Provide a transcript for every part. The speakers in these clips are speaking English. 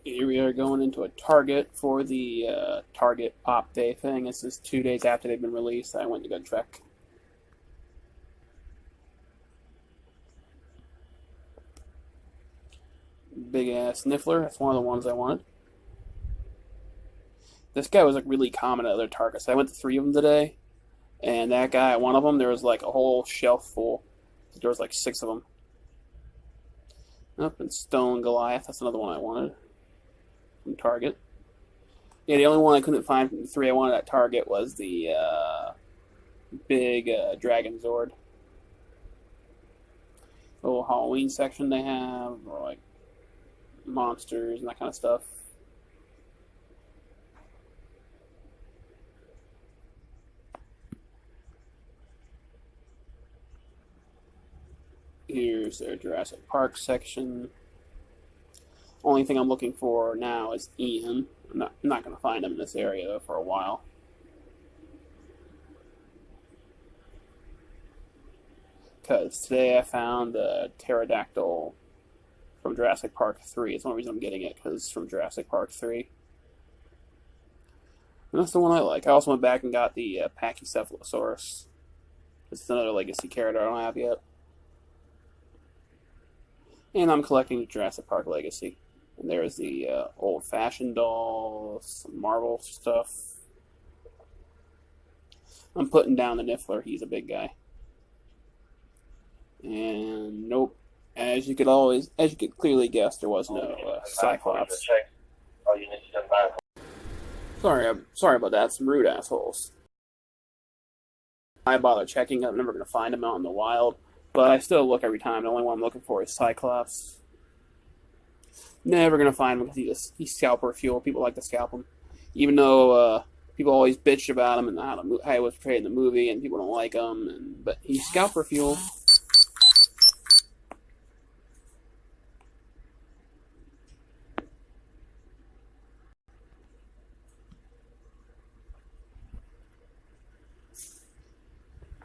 Here we are going into a Target for the Target Pop Day thing. This is 2 days after they've been released. I went to go check. Big ass Niffler. That's one of the ones I wanted. This guy was like really common at other Targets. I went to 3 of them today, and that guy at one of them there was like a whole shelf full. There was like 6 of them. Up and Stone Goliath. That's another one I wanted from Target. Yeah, the only one I couldn't find from the 3 I wanted at Target was the big DragonZord. Little Halloween section they have, or like monsters and that kind of stuff. Here's their Jurassic Park section. Only thing I'm looking for now is Ian. I'm not going to find him in this area though for a while. Because today I found a pterodactyl from Jurassic Park 3. It's the only reason I'm getting it, because it's from Jurassic Park 3. And that's the one I like. I also went back and got the Pachycephalosaurus. It's another legacy character I don't have yet. And I'm collecting Jurassic Park Legacy. And there's the old-fashioned dolls, some Marvel stuff. I'm putting down the Niffler. He's a big guy. And nope. As you could clearly guess, there was no Cyclops. Sorry about that. Some rude assholes. I bother checking. I'm never going to find him out in the wild. But I still look every time. The only one I'm looking for is Cyclops. Never gonna find him because he's scalper fuel. People like to scalp him, even though people always bitch about him and how he was portrayed in the movie, and people don't like him. But he's scalper fuel.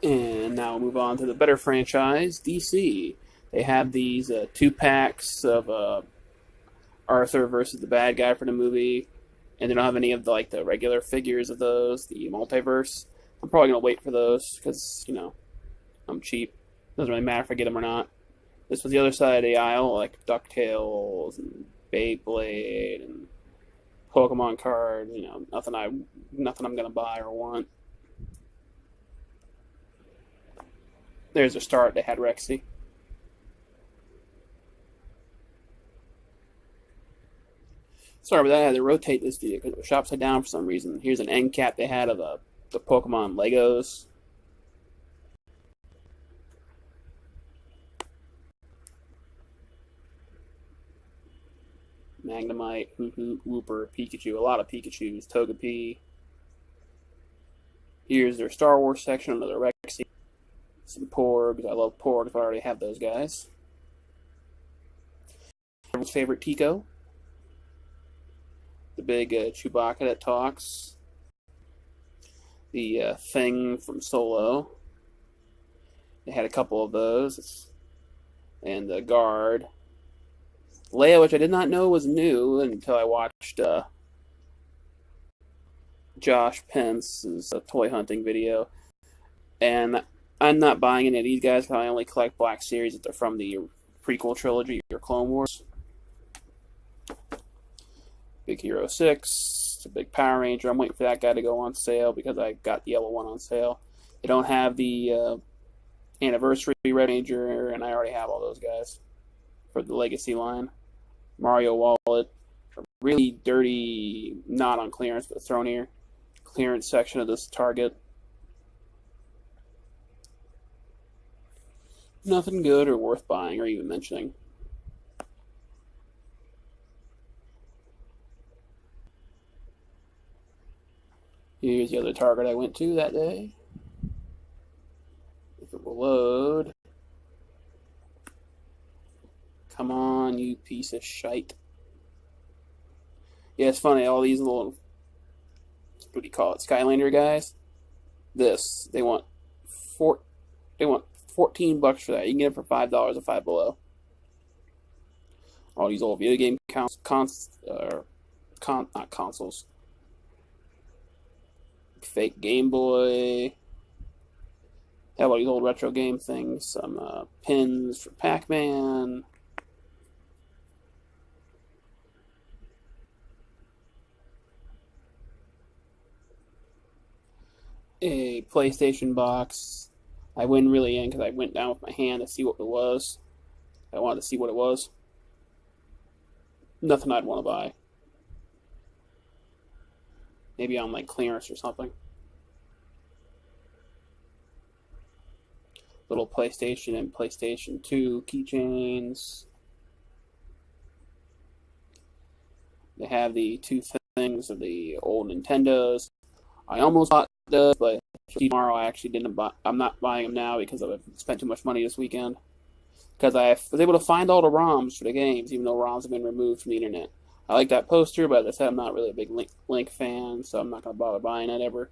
And now we'll move on to the better franchise, DC. They have these 2-packs of Arthur versus the bad guy for the movie, and they don't have any of the regular figures of those, the multiverse. I'm probably gonna wait for those because I'm cheap. Doesn't really matter if I get them or not. This was the other side of the aisle, like DuckTales and Beyblade and Pokemon cards. Nothing I'm gonna buy or want. There's a start. They had Rexy. Sorry about that. I had to rotate this video because it was upside down for some reason. Here's an end cap they had of the Pokemon Legos. Magnemite, Hoot, Wooper, Pikachu. A lot of Pikachus. Togepi. Here's their Star Wars section. Another Rexy. Some Porgs. I love Porgs. I already have those guys. Everyone's favorite Tico. The big Chewbacca that talks. The Thing from Solo. They had a couple of those. And the Guard. Leia, which I did not know was new until I watched Josh Pence's toy hunting video. And I'm not buying any of these guys because I only collect Black Series if they're from the prequel trilogy or Clone Wars. Big Hero 6. It's a big Power Ranger. I'm waiting for that guy to go on sale because I got the yellow one on sale. They don't have the Anniversary Red Ranger, and I already have all those guys for the Legacy line. Mario Wallet. A really dirty, not on clearance, but thrown here. Clearance section of this Target. Nothing good or worth buying or even mentioning. Here's the other Target I went to that day. If it will load. Come on, you piece of shite. Yeah, it's funny, all these little, what do you call it, Skylander guys? They want $14 for that. You can get it for $5 at Five Below. All these old video game not consoles. Fake Game Boy. Have all these old retro game things. Some pins for Pac-Man. A PlayStation box. I went really in because I went down with my hand to see what it was. I wanted to see what it was. Nothing I'd want to buy. Maybe on like clearance or something. Little PlayStation and PlayStation 2 keychains. They have the two things of the old Nintendos. I almost bought those, but tomorrow I actually didn't buy. I'm not buying them now because I've spent too much money this weekend. Because I was able to find all the ROMs for the games, even though ROMs have been removed from the internet. I like that poster, but as I said, I'm not really a big Link fan, so I'm not going to bother buying it ever.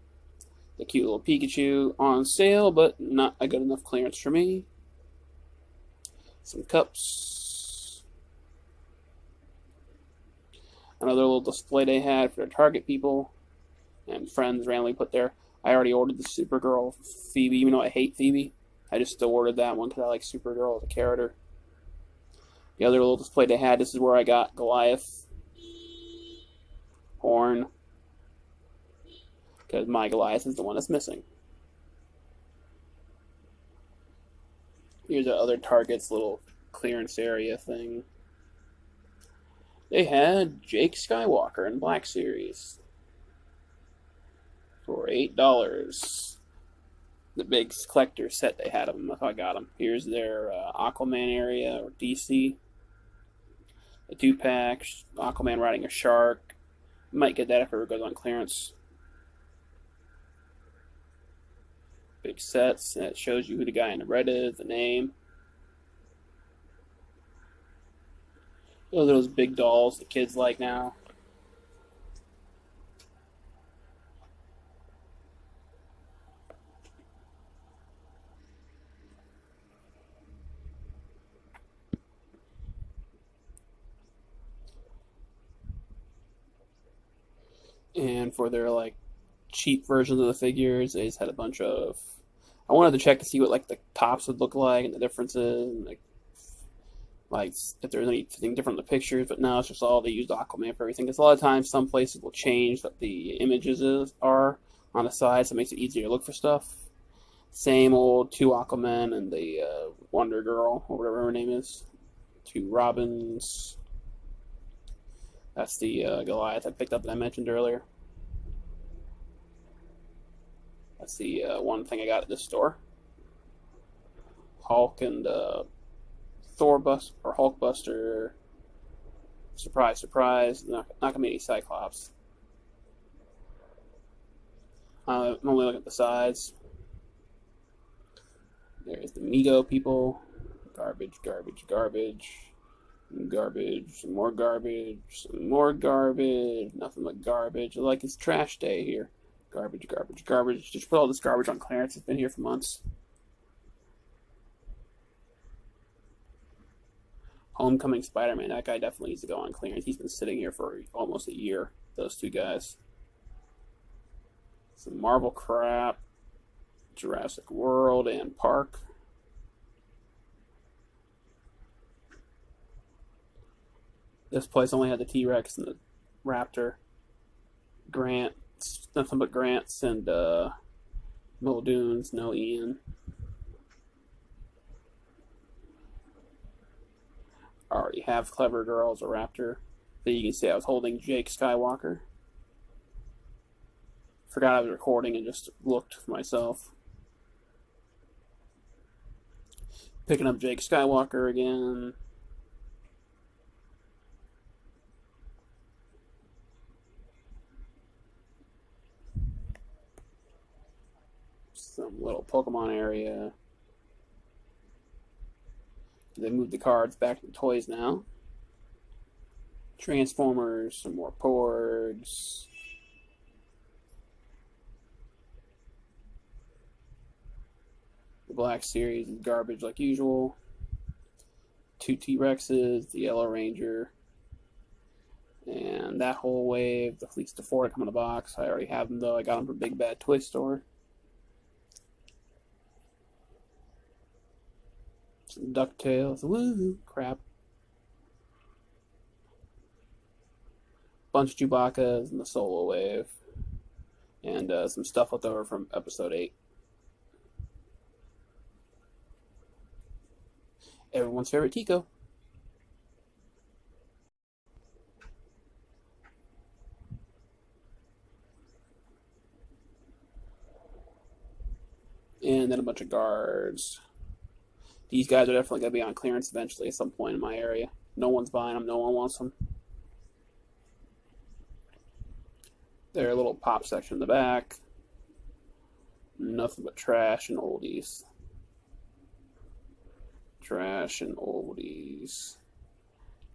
The cute little Pikachu on sale, but not a good enough clearance for me. Some cups. Another little display they had for their Target people and friends randomly put there. I already ordered the Supergirl Phoebe, even though I hate Phoebe. I just still ordered that one because I like Supergirl as a character. The other little display they had, this is where I got Goliath. Horn. Because my Goliath is the one that's missing. Here's the other Target's little clearance area thing. They had Jake Skywalker in Black Series for $8. The big collector set they had of them. That's how I got them. Here's their Aquaman area, or DC. The 2-pack, Aquaman riding a shark. Might get that if it ever goes on clearance. Big sets, and it shows you who the guy in the red is, the name. Those big dolls the kids like now. And for their like cheap versions of the figures, they just had a bunch of. I wanted to check to see what like the tops would look like and the differences, and like if there's anything different in the pictures. But now it's just all they used Aquaman for everything. Because a lot of times some places will change what the images are on the side, so it makes it easier to look for stuff. Same old 2 Aquaman and the Wonder Girl, or whatever her name is. 2 Robins. That's the Goliath I picked up that I mentioned earlier. That's the one thing I got at this store. Hulk and Hulkbuster. Surprise, surprise. Not gonna be any Cyclops. I'm only looking at the sides. There's the Mego people. Garbage, garbage, garbage. Garbage, some more garbage, some more garbage, nothing but garbage. Like it's trash day here. Garbage, garbage, garbage. Just put all this garbage on clearance. It's been here for months. Homecoming Spider-Man. That guy definitely needs to go on clearance. He's been sitting here for almost a year. Those 2 guys. Some Marvel crap. Jurassic World and Park. This place only had the T-Rex and the Raptor. Grants, nothing but Grants and Muldoons, no Ian. I already have Clever Girl as a Raptor. Then you can see I was holding Jake Skywalker. Forgot I was recording and just looked for myself. Picking up Jake Skywalker again. Some little Pokemon area. They moved the cards back to the toys now. Transformers, some more Porgs. The Black Series is garbage like usual. 2 T-Rexes, the Yellow Ranger, and that whole wave. The Fleets to 4 come in a box. I already have them though. I got them from Big Bad Toy Store. Some DuckTales. Woo! Crap. Bunch of Chewbacca's and the Solo Wave. And some stuff left over from Episode 8. Everyone's favorite Tico. And then a bunch of guards. These guys are definitely going to be on clearance eventually at some point in my area. No one's buying them. No one wants them. Their little pop section in the back. Nothing but trash and oldies. Trash and oldies.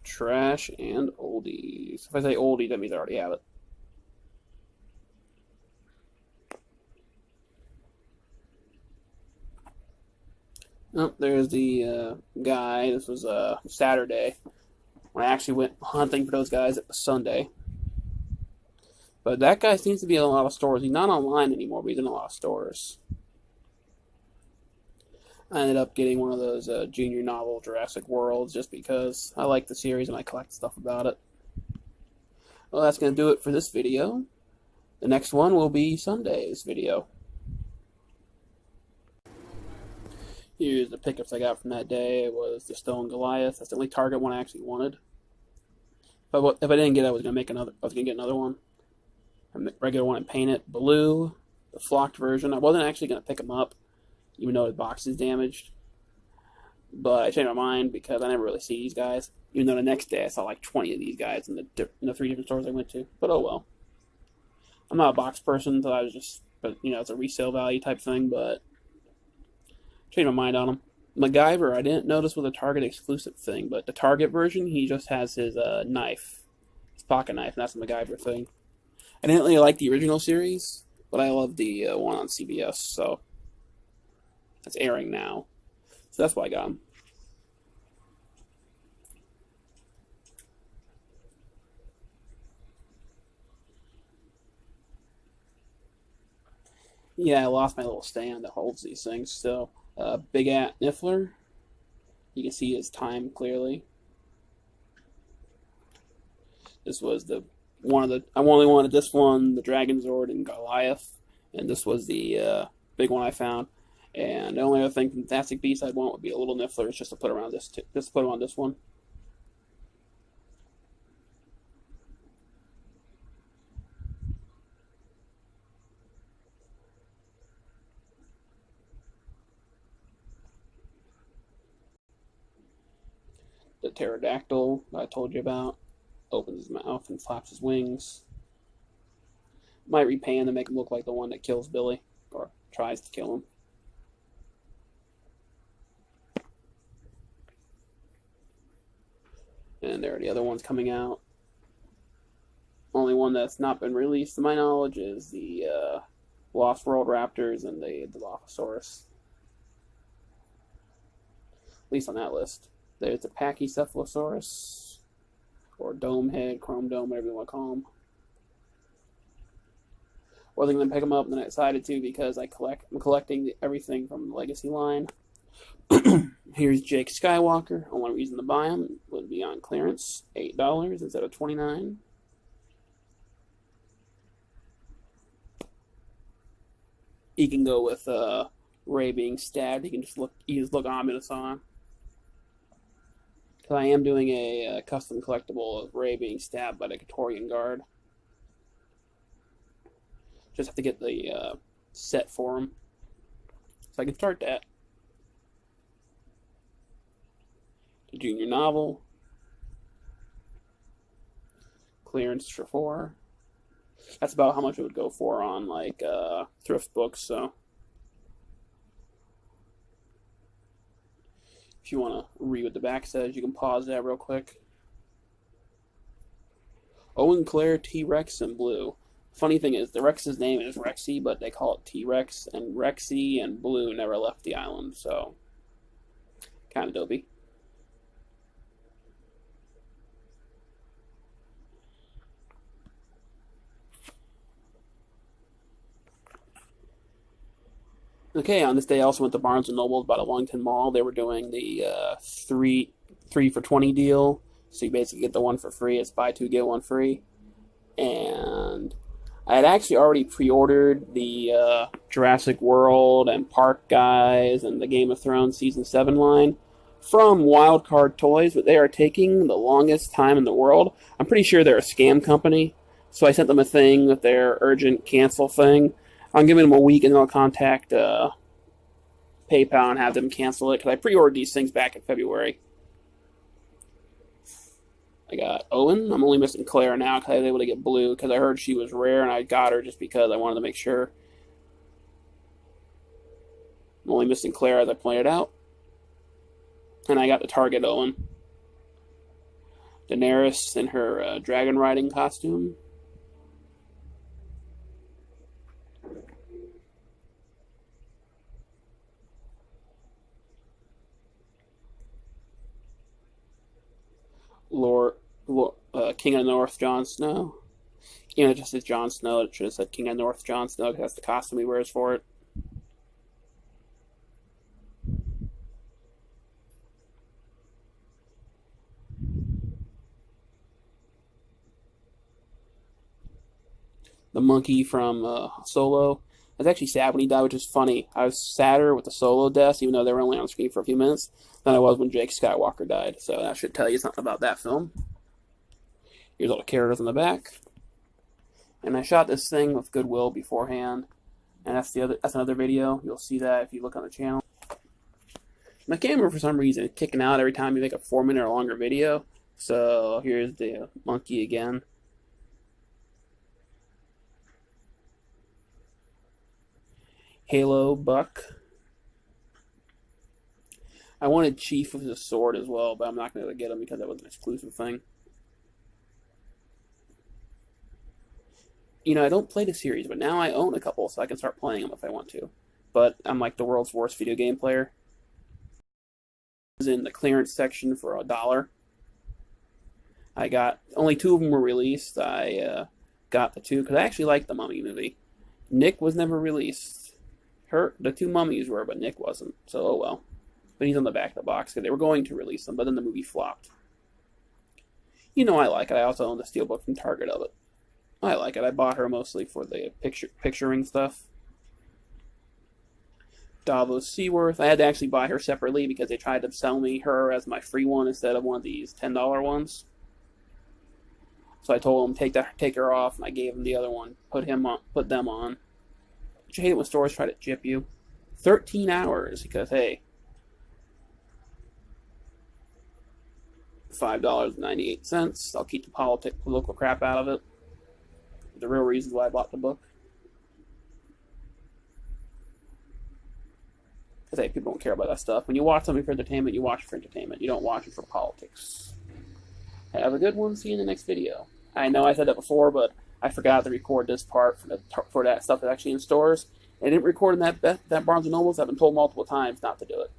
Trash and oldies. If I say oldie, that means I already have it. Oh, there's the guy. This was Saturday. When I actually went hunting for those guys, it was Sunday. But that guy seems to be in a lot of stores. He's not online anymore, but he's in a lot of stores. I ended up getting one of those junior novel Jurassic Worlds just because I like the series and I collect stuff about it. Well, that's going to do it for this video. The next one will be Sunday's video. Here's the pickups I got from that day. It was the Stone Goliath. That's the only Target one I actually wanted. If I didn't get it, I was going to make another. I was going to get another one. A regular one and paint it blue. The flocked version. I wasn't actually going to pick them up, even though the box is damaged. But I changed my mind because I never really see these guys. Even though the next day I saw like 20 of these guys in the 3 different stores I went to. But oh well. I'm not a box person, so I was just, it's a resale value type thing. But changed my mind on them. MacGyver, I didn't notice was a Target exclusive thing, but the Target version, he just has his knife, his pocket knife, and that's a MacGyver thing. I didn't really like the original series, but I love the one on CBS, so that's airing now. So that's why I got him. Yeah, I lost my little stand that holds these things, so Big At Niffler. You can see his time clearly. This was I only wanted this one, the DragonZord and Goliath, and this was the big one I found. And the only other thing from Fantastic Beasts I'd want would be a little Niffler, just to put around this, just to put him on this one. The pterodactyl that I told you about opens his mouth and flaps his wings. Might repaint to make him look like the one that kills Billy, or tries to kill him. And there are the other ones coming out. Only one that's not been released, to my knowledge, is the Lost World Raptors and the Dilophosaurus. At least on that list. There's the Pachycephalosaurus, or Dome Head, Chrome Dome, whatever you want to call them. Wasn't going to pick them up, and then I decided to because I'm collecting everything from the Legacy line. Here's Jake Skywalker. Only reason to buy him would be on clearance, $8 instead of $29. He can go with Rey being stabbed. He just look ominous on him. Because I am doing a custom collectible of Rey being stabbed by the Praetorian Guard. Just have to get the set for him, so I can start that. The junior novel, clearance for $4. That's about how much it would go for on like thrift books. So if you want to read what the back says, you can pause that real quick. Owen Claire T-Rex in blue. Funny thing is, the Rex's name is Rexy, but they call it T-Rex, and Rexy and Blue never left the island, so kind of dopey. Okay, on this day I also went to Barnes & Noble by the Wellington Mall. They were doing the three for 20 deal. So you basically get the one for free. It's buy two, get one free. And I had actually already pre-ordered the Jurassic World and Park Guys and the Game of Thrones Season 7 line from Wildcard Toys, but they are taking the longest time in the world. I'm pretty sure they're a scam company. So I sent them a thing with their urgent cancel thing. I'm giving them a week and then I'll contact PayPal and have them cancel it because I pre-ordered these things back in February. I got Owen. I'm only missing Claire now because I was able to get Blue because I heard she was rare and I got her just because I wanted to make sure. I'm only missing Claire as I pointed out. And I got the Target Owen. Daenerys in her dragon riding costume. King of the North, Jon Snow. You know, it just says Jon Snow. It should have said King of the North, Jon Snow, because that's the costume he wears for it. The monkey from Solo. I was actually sad when he died, which is funny. I was sadder with the Solo deaths, even though they were only on screen for a few minutes, than I was when Jake Skywalker died. So that should tell you something about that film. Here's all the characters on the back. And I shot this thing with Goodwill beforehand. And that's another video. You'll see that if you look on the channel. My camera, for some reason, is kicking out every time you make a 4-minute or longer video. So here's the monkey again. Halo Buck. I wanted Chief with his sword as well, but I'm not going to get him because that was an exclusive thing. You know, I don't play the series, but now I own a couple, so I can start playing them if I want to. But I'm like the world's worst video game player. I was in the clearance section for $1. I got, only 2 of them were released. I got the 2 because I actually liked the Mummy movie. Nick was never released. The 2 mummies were, but Nick wasn't. So, oh well. But he's on the back of the box because they were going to release them, but then the movie flopped. You know I like it. I also own the steelbook from Target of it. I like it. I bought her mostly for the picturing stuff. Davos Seaworth. I had to actually buy her separately because they tried to sell me her as my free one instead of one of these $10 ones. So I told them take her off, and I gave him the other one. Put them on. But you hate it when stores try to gyp you. 13 hours because hey, $5.98. I'll keep the political crap out of it. The real reasons why I bought the book. Because hey, people don't care about that stuff. When you watch something for entertainment, you watch it for entertainment. You don't watch it for politics. Have a good one. See you in the next video. I know I said that before, but I forgot to record this part for that stuff that's actually in stores. I didn't record in that Barnes & Nobles. I've been told multiple times not to do it.